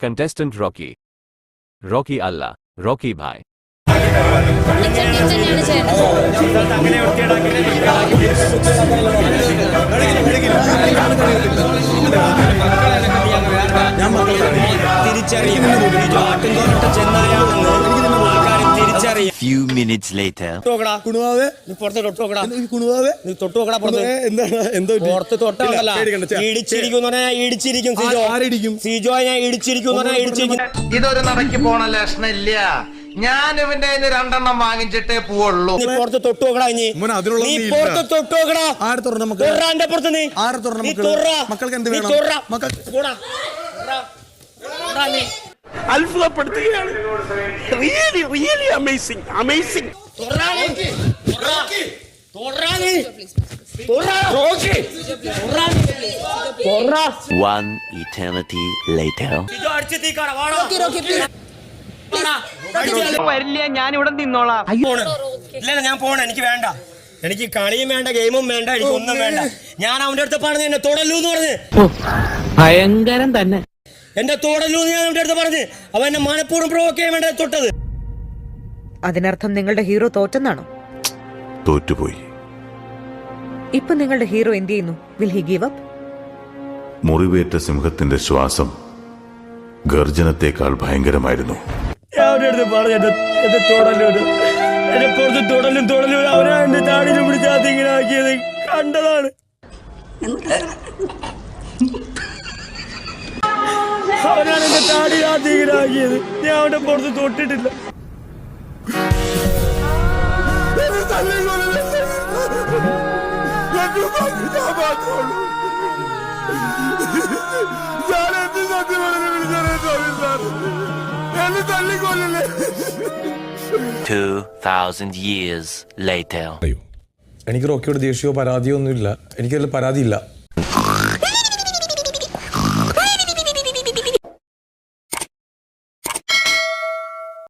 Contestant Rocky. Rocky Allah, Rocky Bhai. Few minutes later. ഇതൊരു നടക്ക് പോണ ലക്ഷണില്ല. ഞാൻ ഇവന്റെ രണ്ടെണ്ണം വാങ്ങിച്ചിട്ടേ പോവുള്ളൂ. അത്ഭുതപ്പെടുത്തുകയാണ്. Really amazing. One eternity later. വരില്ല, ഞാൻ ഇവിടെ നിന്നോളാം. ഇല്ല, ഞാൻ പോണ. എനിക്ക് വേണ്ട. എനിക്ക് കളിയും വേണ്ട, ഗെയിമും വേണ്ട, എനിക്ക് ഒന്നും വേണ്ട. ഞാൻ അവന്റെ അടുത്ത് പറഞ്ഞു എന്നെ തൊടല്ലൂന്ന് പറഞ്ഞ്. ഭയങ്കരം തന്നെ. എന്റെ തൊടല്ലൂന്ന് ഞാൻ അവന്റെ അടുത്ത് പറഞ്ഞ്. അവൻ എന്നെ മനഃപൂർവ്വം പ്രൊവോക്ക് ചെയ്യാൻ വേണ്ട തൊട്ടത്. അതിനർത്ഥം നിങ്ങളുടെ ഹീറോ തോറ്റെന്നാണോ? തോറ്റുപോയി. ഇപ്പൊ നിങ്ങളുടെ ഹീറോ എന്ത് ചെയ്യുന്നു? Will he give up? മുറിവേറ്റ സിംഹത്തിന്റെ ശ്വാസം ഗർജനത്തെക്കാൾ ഭയങ്കരമായിരുന്നു. ഞാൻ അവന്റെ അടുത്ത് പറഞ്ഞു എന്റെ തൊടല്ലൂര്, എന്റെ പുറത്ത് തൊടലും അവനാ എന്റെ താടിയിലും പിടിച്ച് അതിങ്ങനെ ആക്കിയത് കണ്ടതാണ്. അവനാണ് എന്റെ താടി അതിങ്ങനെ ആക്കിയത്. ഞാൻ അവന്റെ പുറത്ത് തൊട്ടിട്ടില്ല. $2,000 years later. എനിക്ക് റോക്കിയോട് ദേഷ്യമോ പരാതിയോ ഒന്നുമില്ല. എനിക്കതിൽ പരാതിയില്ല.